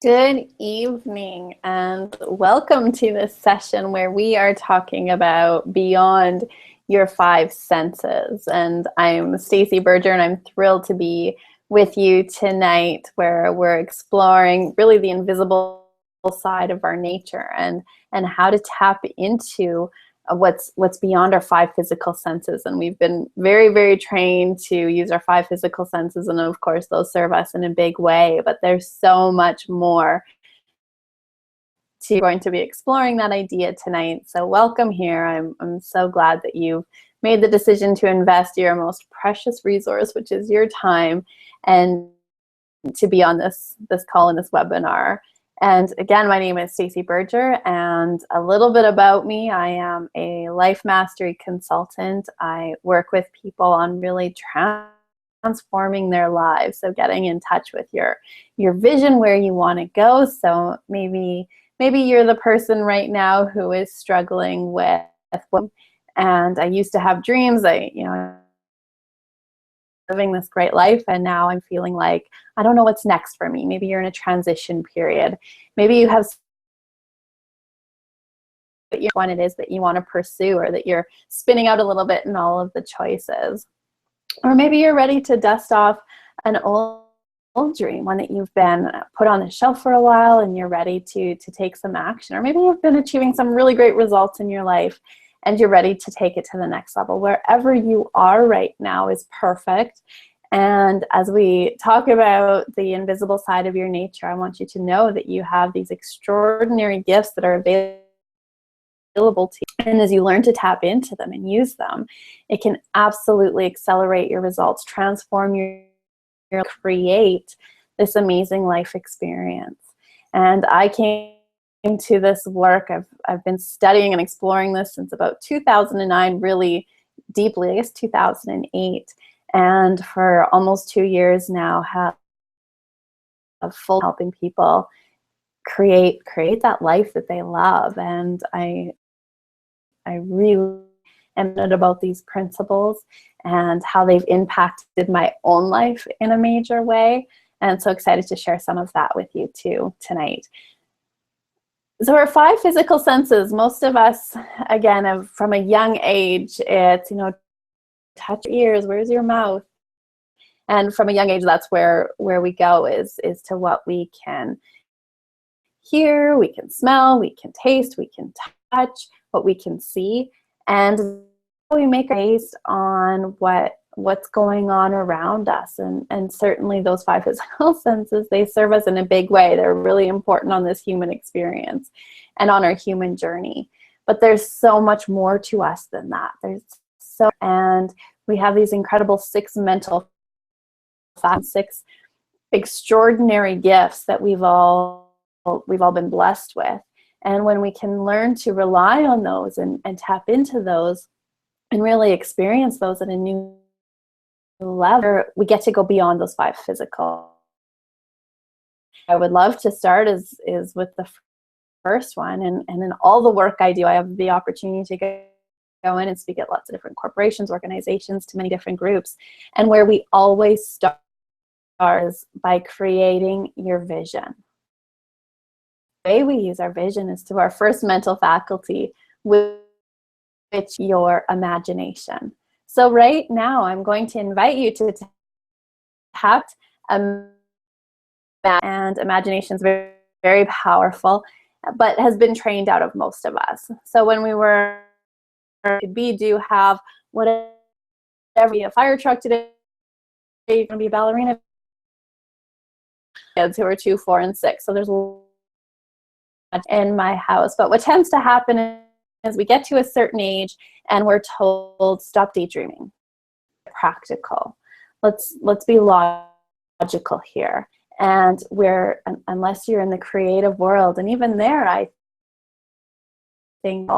Good evening and welcome to this session where we are talking about beyond your five senses. And I'm Stacey Berger and I'm thrilled to be with you tonight where we're exploring really the invisible side of our nature and how to tap into what's beyond our five physical senses. And we've been very trained to use our five physical senses, and of course those serve us in a big way, but there's so much more to. Going to be exploring that idea tonight. So welcome here. I'm so glad that you've made the decision to invest your most precious resource, which is your time, and to be on this call in this webinar. And again, my name is Stacey Berger, and a little bit about me. I am a life mastery consultant. I work with people on really transforming their lives. So getting in touch with your vision, where you want to go. So maybe you're the person right now who is struggling with, and I used to have dreams. Living this great life, and now I'm feeling like I don't know what's next for me. Maybe you're in a transition period. Maybe you have one it is that you want to pursue, or that you're spinning out a little bit in all of the choices. Or maybe you're ready to dust off an old dream, one that you've been put on the shelf for a while and you're ready to take some action. Or maybe you've been achieving some really great results in your life and you're ready to take it to the next level. Wherever you are right now is perfect. And as we talk about the invisible side of your nature, I want you to know that you have these extraordinary gifts that are available to you. And as you learn to tap into them and use them, it can absolutely accelerate your results, transform your create this amazing life experience. And I came into this work, I've been studying and exploring this since about 2009, really deeply, I guess 2008. And for almost 2 years now have full helping people create that life that they love. And I really am about these principles and how they've impacted my own life in a major way. And so excited to share some of that with you too tonight. So our five physical senses, most of us, again, from a young age, it's, touch your ears, where's your mouth? And from a young age, that's where we go is to what we can hear, we can smell, we can taste, we can touch, what we can see. And we make it based on what's going on around us. And certainly those five physical senses, they serve us in a big way. They're really important on this human experience and on our human journey. But there's so much more to us than that. And we have these incredible six extraordinary gifts that we've all been blessed with. And when we can learn to rely on those and tap into those and really experience those at a new level, we get to go beyond those five physical. I would love to start is with the first one, and in all the work I do, I have the opportunity to go in and speak at lots of different corporations, organizations, to many different groups, and where we always start is by creating your vision. The way we use our vision is to our first mental faculty, which is your imagination. So right now, I'm going to invite you to tap, and imagination is very, very powerful, but has been trained out of most of us. So when we were do have whatever, be a fire truck today, you're going to be a ballerina. Kids who are 2, 4, and 6. So there's in my house. But what tends to happen is we get to a certain age and we're told, stop daydreaming. Practical. Let's be logical here. And unless you're in the creative world, and even there, I think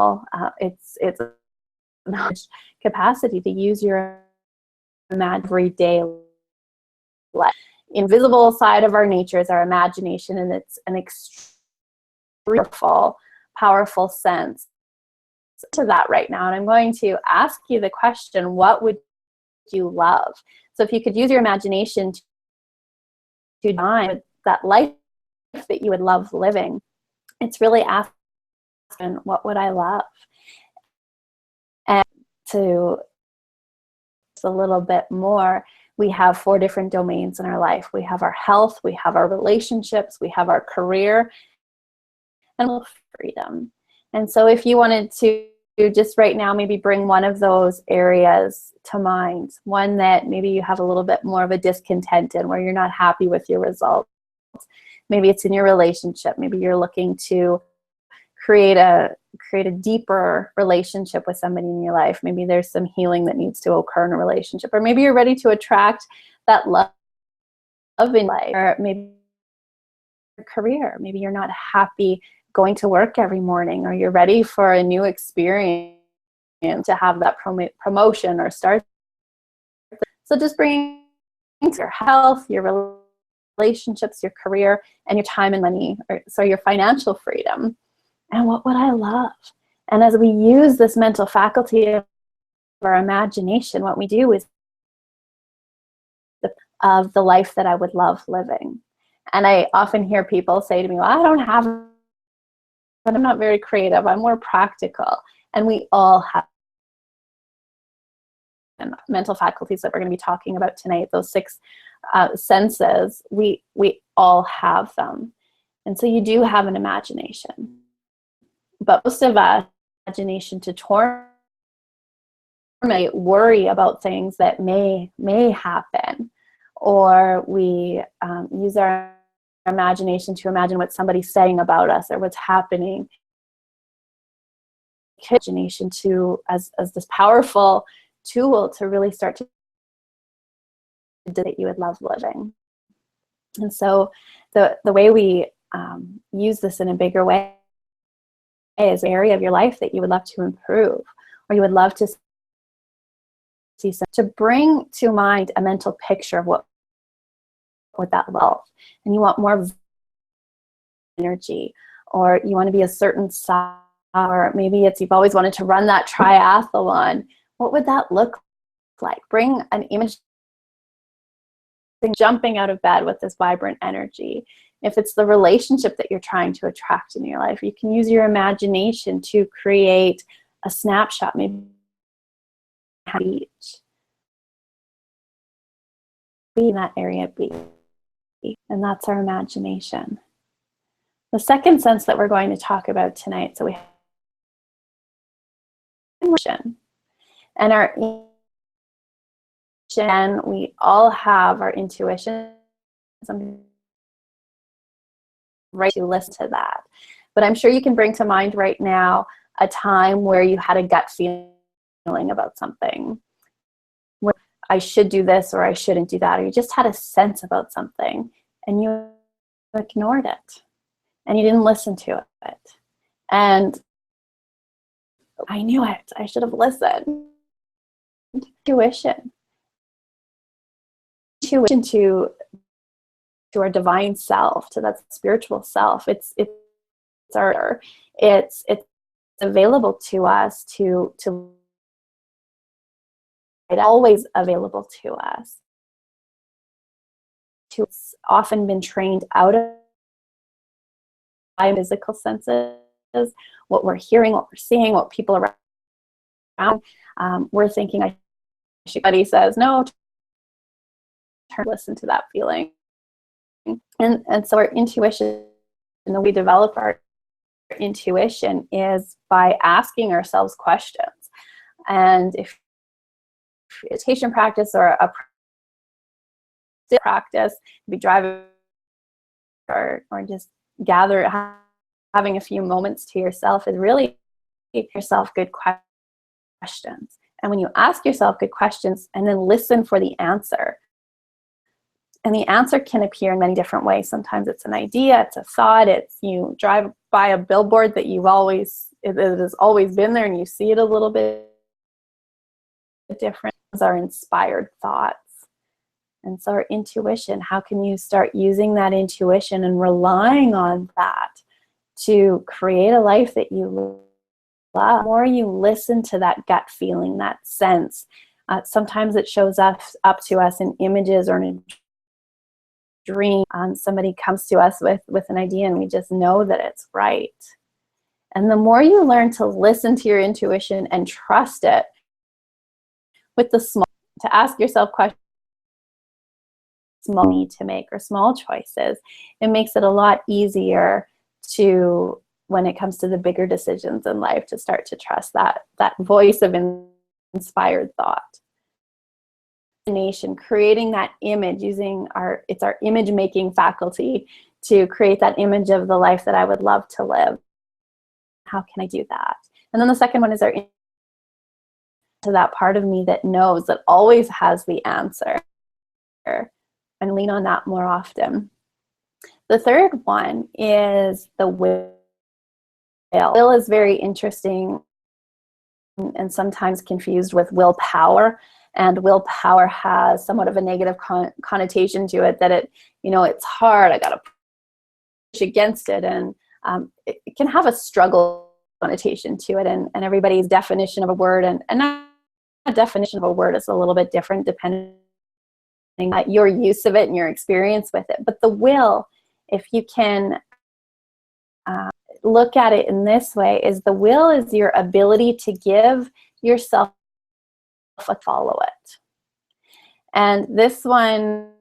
it's capacity to use your everyday life. Invisible side of our nature is our imagination, and it's an extremely powerful sense to that right now. And I'm going to ask you the question, what would you love? So if you could use your imagination to design that life that you would love living, it's really asking, what would I love? And to a little bit more, we have 4 different domains in our life. We have our health, we have our relationships, we have our career, and freedom. And so if you wanted to just right now maybe bring one of those areas to mind, one that maybe you have a little bit more of a discontent in, where you're not happy with your results. Maybe it's in your relationship. Maybe you're looking to create a deeper relationship with somebody in your life. Maybe there's some healing that needs to occur in a relationship, or maybe you're ready to attract that love in life, or maybe your career. Maybe you're not happy going to work every morning, or you're ready for a new experience, to have that promotion or start. So just bringing your health, your relationships, your career, and your time and money, so your financial freedom. And what would I love? And as we use this mental faculty of our imagination, what we do is of the life that I would love living. And I often hear people say to me, well, I don't have, but I'm not very creative, I'm more practical. And we all have mental faculties that we're going to be talking about tonight, those 6 senses. We all have them. And so you do have an imagination. But most of us, imagination to torment, worry about things that may happen, or we use our imagination to imagine what somebody's saying about us or what's happening. Imagination to as this powerful tool to really start to that you would love living. And so the way we use this in a bigger way is an area of your life that you would love to improve, or you would love to see, to bring to mind a mental picture of what that love, and you want more energy, or you want to be a certain size, or maybe it's you've always wanted to run that triathlon. What would that look like? Bring an image, jumping out of bed with this vibrant energy. If it's the relationship that you're trying to attract in your life, you can use your imagination to create a snapshot, maybe each. Be in that area B. And that's our imagination. The second sense that we're going to talk about tonight, so we have emotion. And our intuition, we all have our intuition. Right to listen to that. But I'm sure you can bring to mind right now a time where you had a gut feeling about something, where I should do this or I shouldn't do that, or you just had a sense about something and you ignored it and you didn't listen to it. And I knew it. I should have listened. Intuition to our divine self, to that spiritual self. It's available to us to it's always available to us. It's often been trained out of our physical senses, what we're hearing, what we're seeing, what people around. We're thinking, somebody says, no, listen to that feeling. And so our intuition, and the way we develop our intuition is by asking ourselves questions. And if meditation practice or a practice, be driving or just having a few moments to yourself, is really ask yourself good questions. And when you ask yourself good questions and then listen for the answer, and the answer can appear in many different ways. Sometimes it's an idea, it's a thought, it's you drive by a billboard that it has always been there and you see it a little bit different. Those are inspired thoughts. And so our intuition, how can you start using that intuition and relying on that to create a life that you love? The more you listen to that gut feeling, that sense, sometimes it shows up to us in images or in dream. Somebody comes to us with an idea and we just know that it's right. And the more you learn to listen to your intuition and trust it, with the small, to ask yourself questions, small need to make or small choices, it makes it a lot easier to, when it comes to the bigger decisions in life, to start to trust that voice of inspired thought. Creating that image, using our image making faculty to create that image of the life that I would love to live. How can I do that? And then the second one is to that part of me that knows, that always has the answer, and lean on that more often. The third one is the will. Will is very interesting and sometimes confused with willpower. And willpower has somewhat of a negative connotation to it, that it's hard, I gotta push against it, and it can have a struggle connotation to it, and everybody's definition of a word and a definition of a word is a little bit different depending on your use of it and your experience with it. But the will, if you can look at it in this way, is the will is your ability to give yourself a follow it. And this one,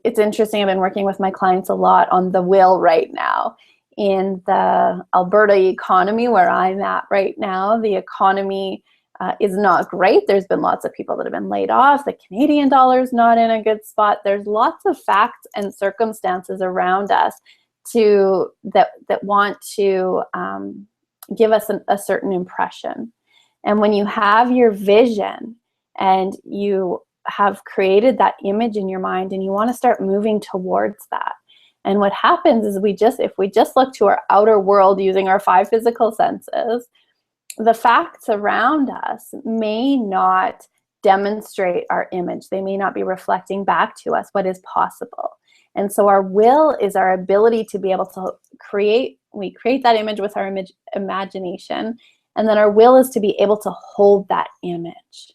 it's interesting, I've been working with my clients a lot on the will right now. In the Alberta economy where I'm at right now, the economy is not great. There's been lots of people that have been laid off. The Canadian dollar is not in a good spot. There's lots of facts and circumstances around us that want to give us a certain impression. And when you have your vision and you have created that image in your mind and you want to start moving towards that, and what happens is if we just look to our outer world using our 5 physical senses, the facts around us may not demonstrate our image. They may not be reflecting back to us what is possible. And so our will is our ability to be able to we create that image with our imagination, and then our will is to be able to hold that image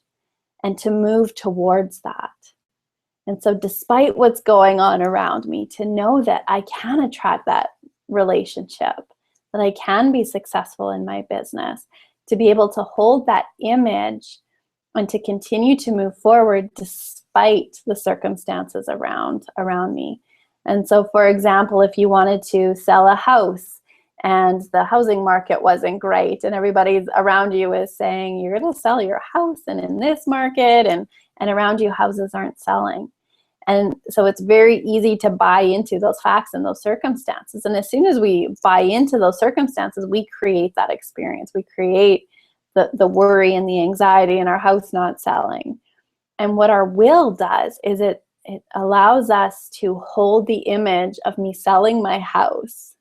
and to move towards that. And so despite what's going on around me, to know that I can attract that relationship, that I can be successful in my business, to be able to hold that image and to continue to move forward despite the circumstances around me. And so, for example, if you wanted to sell a house and the housing market wasn't great and everybody around you is saying, you're going to sell your house and in this market, and around you houses aren't selling. And so it's very easy to buy into those facts and those circumstances. And as soon as we buy into those circumstances, we create that experience. We create the worry and the anxiety in our house not selling. And what our will does is it allows us to hold the image of me selling my house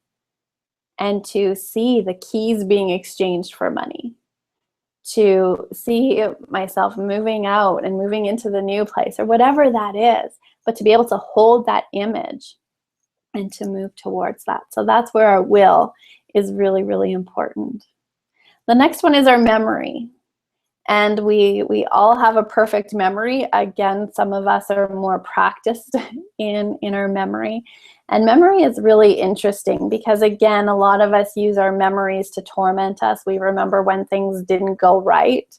and to see the keys being exchanged for money, to see myself moving out and moving into the new place or whatever that is, but to be able to hold that image and to move towards that. So that's where our will is really, really important. The next one is our memory. And we all have a perfect memory. Again, some of us are more practiced in our memory. And memory is really interesting because, again, a lot of us use our memories to torment us. We remember when things didn't go right.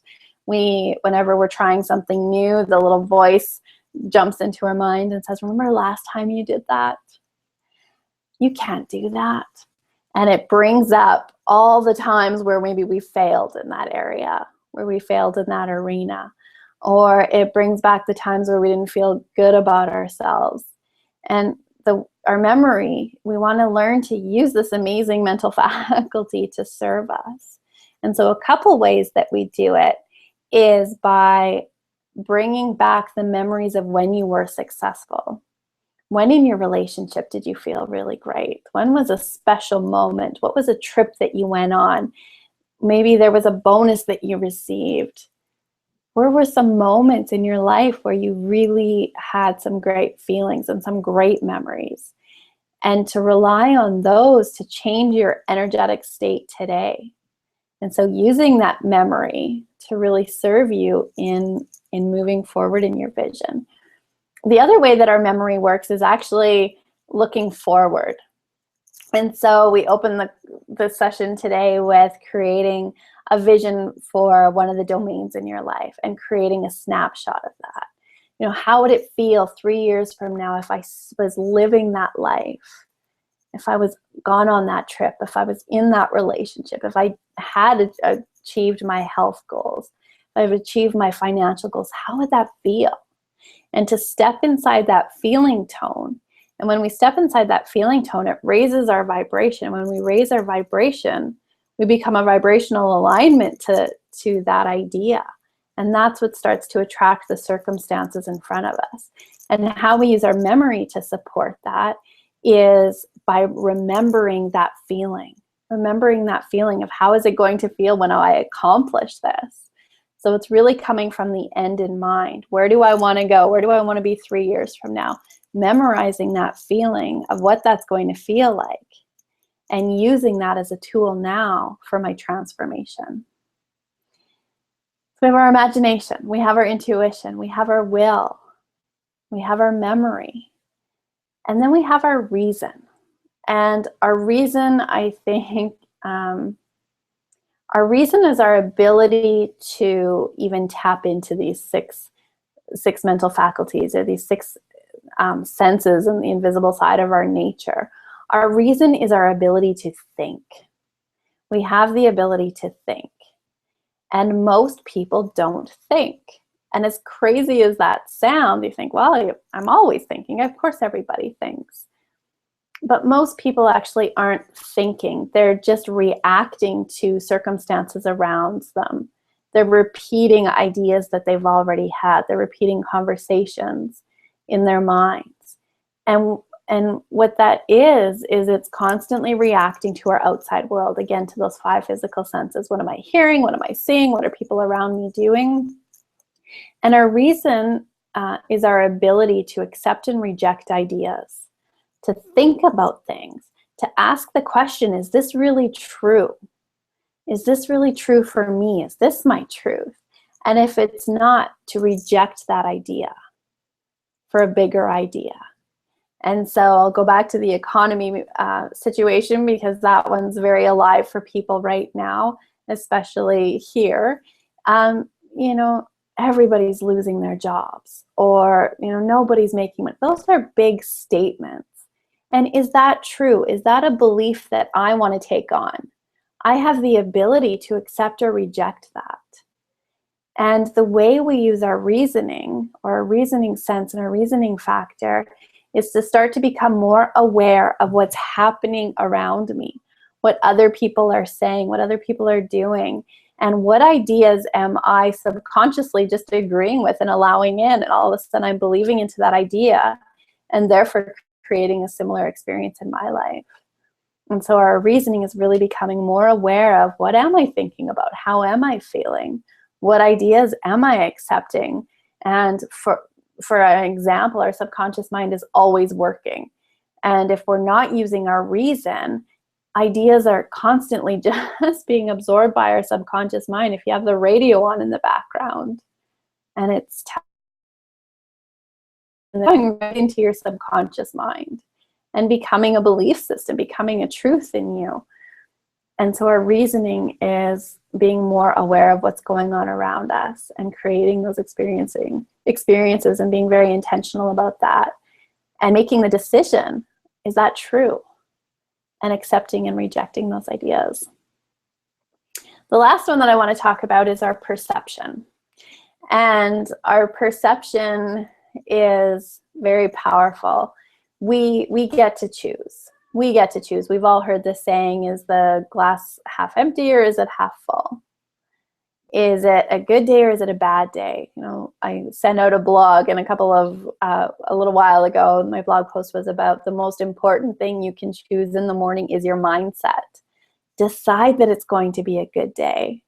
Whenever we're trying something new, the little voice jumps into our mind and says, remember last time you did that? You can't do that. And it brings up all the times where maybe we failed in that area, where we failed in that arena. Or it brings back the times where we didn't feel good about ourselves. And our memory, we want to learn to use this amazing mental faculty to serve us. And so a couple ways that we do it is by bringing back the memories of when you were successful. When in your relationship did you feel really great? When was a special moment? What was a trip that you went on? Maybe there was a bonus that you received. Where were some moments in your life where you really had some great feelings and some great memories? And to rely on those to change your energetic state today. And so using that memory to really serve you in moving forward in your vision. The other way that our memory works is actually looking forward. And so we open the session today with creating a vision for one of the domains in your life and creating a snapshot of that. You know, how would it feel 3 years from now if I was living that life? If I was gone on that trip, if I was in that relationship, if I had achieved my health goals, if I've achieved my financial goals, how would that feel? And to step inside that feeling tone. And when we step inside that feeling tone, it raises our vibration. When we raise our vibration, we become a vibrational alignment to that idea. And that's what starts to attract the circumstances in front of us. And how we use our memory to support that is by remembering that feeling of how is it going to feel when I accomplish this. So it's really coming from the end in mind. Where do I want to go? Where do I want to be 3 years from now? Memorizing that feeling of what that's going to feel like and using that as a tool now for my transformation. So we have our imagination, we have our intuition, we have our will, we have our memory, and then we have our reason. And our reason, I think, our reason is our ability to even tap into these six mental faculties, or these six senses in the invisible side of our nature. Our reason is our ability to think. We have the ability to think. And most people don't think. And as crazy as that sounds, you think, well, I'm always thinking. Of course everybody thinks. But most people actually aren't thinking. They're just reacting to circumstances around them. They're repeating ideas that they've already had. They're repeating conversations in their minds. And what that is it's constantly reacting to our outside world, again, to those 5 physical senses. What am I hearing? What am I seeing? What are people around me doing? And our reason is our ability to accept and reject ideas, to think about things, to ask the question, is this really true? Is this really true for me? Is this my truth? And if it's not, to reject that idea for a bigger idea. And so I'll go back to the economy situation, because that one's very alive for people right now, especially here. You know, everybody's losing their jobs, or, you know, nobody's making money. Those are big statements. And is that true? Is that a belief that I want to take on? I have the ability to accept or reject that. And the way we use our reasoning, or our reasoning sense and our reasoning factor, is to start to become more aware of what's happening around me, what other people are saying, what other people are doing, and what ideas am I subconsciously just agreeing with and allowing in, and all of a sudden I'm believing into that idea, and therefore creating a similar experience in my life. And so our reasoning is really becoming more aware of, what am I thinking about? How am I feeling? What ideas am I accepting? And for an example, our subconscious mind is always working. And if we're not using our reason, ideas are constantly just being absorbed by our subconscious mind. If you have the radio on in the background, and it's going right into your subconscious mind and becoming a belief system, becoming a truth in you. And so our reasoning is being more aware of what's going on around us and creating those experiences and being very intentional about that, and making the decision, is that true? And accepting and rejecting those ideas. The last one that I want to talk about is our perception. And our perception is very powerful. We get to choose. We get to choose. We've all heard this saying, is the glass half empty or is it half full? Is it a good day or is it a bad day? You know, I sent out a blog, and a little while ago, my blog post was about the most important thing you can choose in the morning is your mindset. Decide that it's going to be a good day,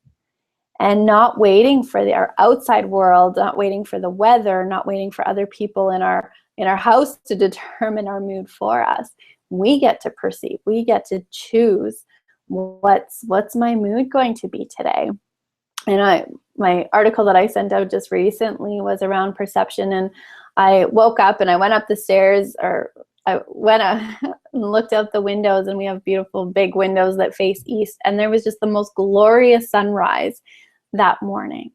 and not waiting for our outside world, not waiting for the weather, not waiting for other people in our house to determine our mood for us. We get to perceive. We get to choose what's my mood going to be today. And my article that I sent out just recently was around perception, and I woke up and I went up the stairs, or I went and looked out the windows, and we have beautiful big windows that face east, and there was just the most glorious sunrise that morning.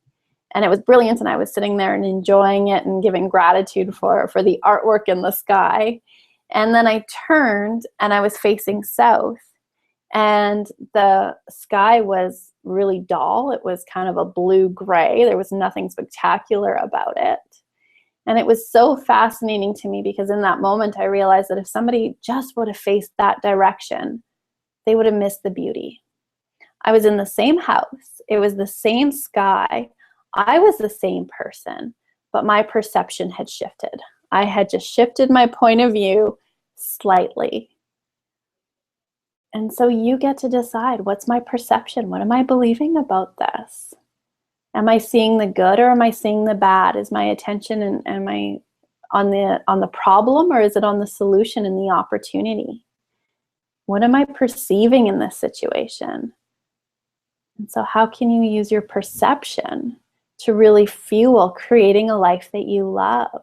And it was brilliant, and I was sitting there and enjoying it and giving gratitude for the artwork in the sky. And then I turned and I was facing south, and the sky was really dull. It was kind of a blue-gray. There was nothing spectacular about it. And it was so fascinating to me, because in that moment I realized that if somebody just would have faced that direction, they would have missed the beauty. I was in the same house. It was the same sky. I was the same person, but my perception had shifted. I had just shifted my point of view slightly. And so you get to decide, what's my perception? What am I believing about this? Am I seeing the good, or am I seeing the bad? Is my attention and am I on the problem, or is it on the solution and the opportunity? What am I perceiving in this situation? And so how can you use your perception to really fuel creating a life that you love?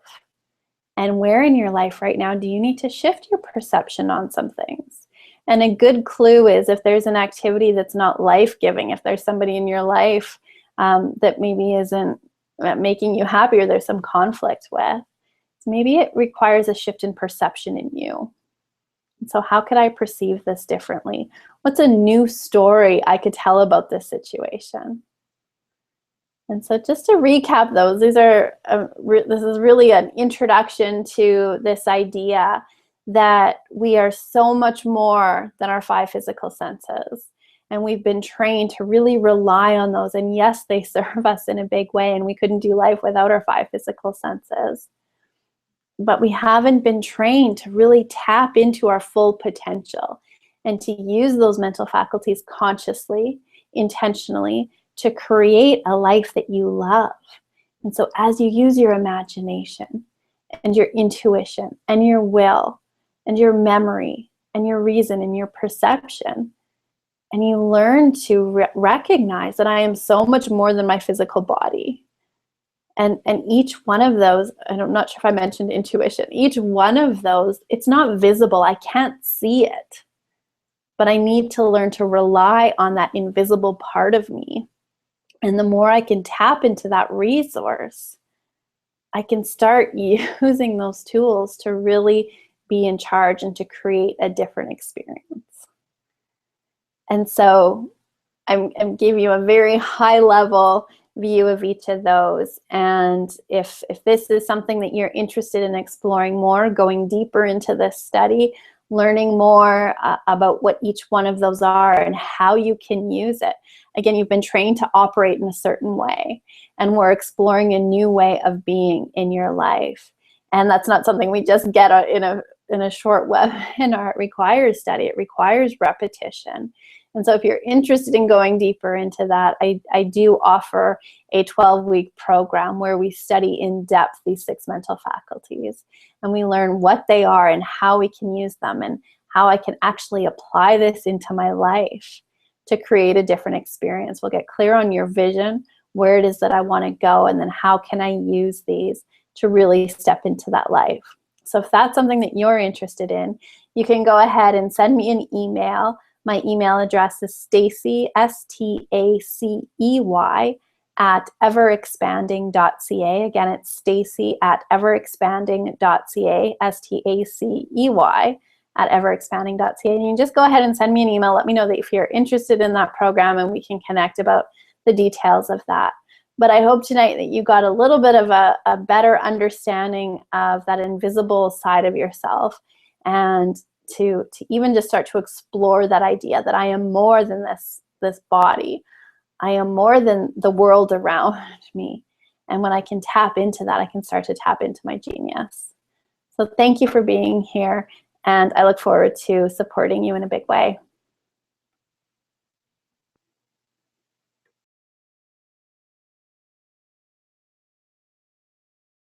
And where in your life right now do you need to shift your perception on some things? And a good clue is if there's an activity that's not life-giving, if there's somebody in your life that maybe isn't making you happy, or there's some conflict with, maybe it requires a shift in perception in you. And so how could I perceive this differently? What's a new story I could tell about this situation? And so just to recap those, these are this is really an introduction to this idea that we are so much more than our 5 physical senses. And we've been trained to really rely on those. And yes, they serve us in a big way, and we couldn't do life without our 5 physical senses. But we haven't been trained to really tap into our full potential and to use those mental faculties consciously, intentionally, to create a life that you love. And so as you use your imagination and your intuition and your will and your memory and your reason and your perception, and you learn to recognize that I am so much more than my physical body. And each one of those, and I'm not sure if I mentioned intuition, each one of those, it's not visible. I can't see it. But I need to learn to rely on that invisible part of me. And the more I can tap into that resource, I can start using those tools to really be in charge and to create a different experience. And so I'm giving you a very high level view of each of those. And if this is something that you're interested in exploring more, going deeper into this study, learning more about what each one of those are and how you can use it. Again, you've been trained to operate in a certain way, and we're exploring a new way of being in your life. And that's not something we just get in a short webinar. It requires study. It requires repetition. And so if you're interested in going deeper into that, I do offer a 12-week program where we study in depth these 6 mental faculties. And we learn what they are and how we can use them and how I can actually apply this into my life to create a different experience. We'll get clear on your vision, where it is that I want to go, and then how can I use these to really step into that life. So if that's something that you're interested in, you can go ahead and send me an email. My email address is Stacey, STACEY, at everexpanding.ca. Again, it's Stacey at everexpanding.ca, STACEY at everexpanding.ca. And you can just go ahead and send me an email. Let me know that if you're interested in that program, and we can connect about the details of that. But I hope tonight that you got a little bit of a better understanding of that invisible side of yourself, and to even just start to explore that idea that I am more than this body. I am more than the world around me. And when I can tap into that, I can start to tap into my genius. So thank you for being here, and I look forward to supporting you in a big way.